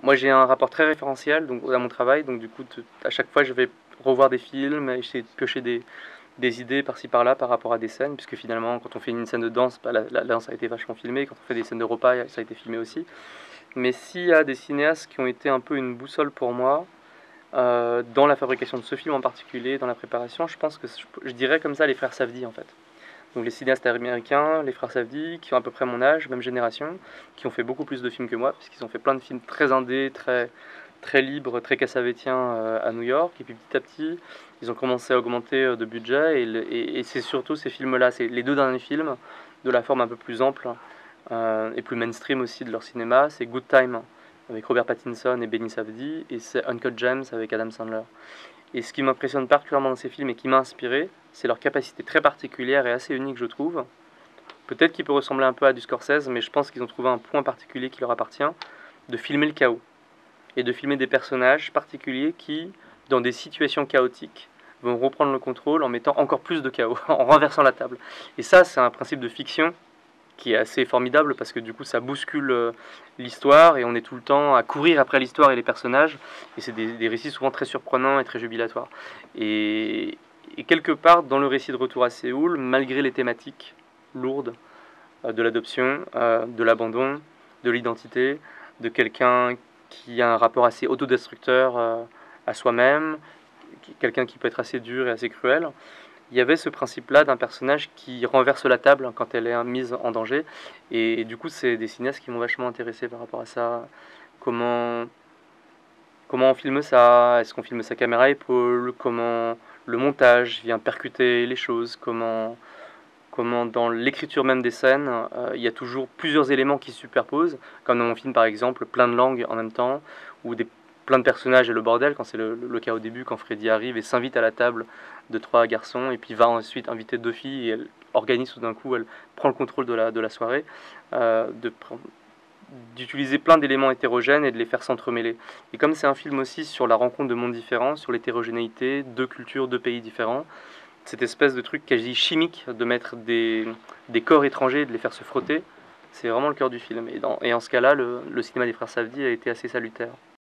moi j'ai un rapport très référentiel donc, à mon travail, donc du coup à chaque fois je vais revoir des films, essayer de piocher des idées par-ci par-là par rapport à des scènes, puisque finalement quand on fait une scène de danse, bah, la danse a été vachement filmée, quand on fait des scènes de repas, ça a été filmé aussi. Mais s'il y a des cinéastes qui ont été un peu une boussole pour moi, dans la fabrication de ce film en particulier, dans la préparation, je pense que je dirais comme ça les frères Safdie en fait. Donc les cinéastes américains, les frères Safdie, qui ont à peu près mon âge, même génération, qui ont fait beaucoup plus de films que moi, puisqu'ils ont fait plein de films très indés, très libres, très cassavétiens à New York. Et puis petit à petit, ils ont commencé à augmenter de budget. Et c'est surtout ces films-là, c'est les deux derniers films, de la forme un peu plus ample et plus mainstream aussi de leur cinéma. C'est Good Time avec Robert Pattinson et Benny Safdie, et c'est Uncut Gems avec Adam Sandler. Et ce qui m'impressionne particulièrement dans ces films et qui m'a inspiré, c'est leur capacité très particulière et assez unique, je trouve. Peut-être qu'il peut ressembler un peu à du Scorsese, mais je pense qu'ils ont trouvé un point particulier qui leur appartient, de filmer le chaos. Et de filmer des personnages particuliers qui, dans des situations chaotiques, vont reprendre le contrôle en mettant encore plus de chaos, en renversant la table. Et ça, c'est un principe de fiction qui est assez formidable parce que du coup ça bouscule l'histoire et on est tout le temps à courir après l'histoire et les personnages et c'est des récits souvent très surprenants et très jubilatoires. Et, et quelque part dans le récit de Retour à Séoul, malgré les thématiques lourdes de l'adoption, de l'abandon, de l'identité, de quelqu'un qui a un rapport assez autodestructeur à soi-même, quelqu'un qui peut être assez dur et assez cruel, il y avait ce principe-là d'un personnage qui renverse la table quand elle est mise en danger. Et du coup, c'est des cinéastes qui m'ont vachement intéressé par rapport à ça. Comment, comment on filme ça? Est-ce qu'on filme sa caméra à épaule? Comment le montage vient percuter les choses? Comment dans l'écriture même des scènes, il y a toujours plusieurs éléments qui se superposent, comme dans mon film par exemple, plein de langues en même temps, ou plein de personnages et le bordel, quand c'est le cas au début, quand Freddy arrive et s'invite à la table de trois garçons, et puis va ensuite inviter deux filles, et elle organise tout d'un coup, elle prend le contrôle de la soirée, de d'utiliser plein d'éléments hétérogènes et de les faire s'entremêler. Et comme c'est un film aussi sur la rencontre de mondes différents, sur l'hétérogénéité, deux cultures, deux pays différents, cette espèce de truc quasi chimique de mettre des corps étrangers et de les faire se frotter, c'est vraiment le cœur du film. Et en ce cas-là, le cinéma des frères Safdie a été assez salutaire.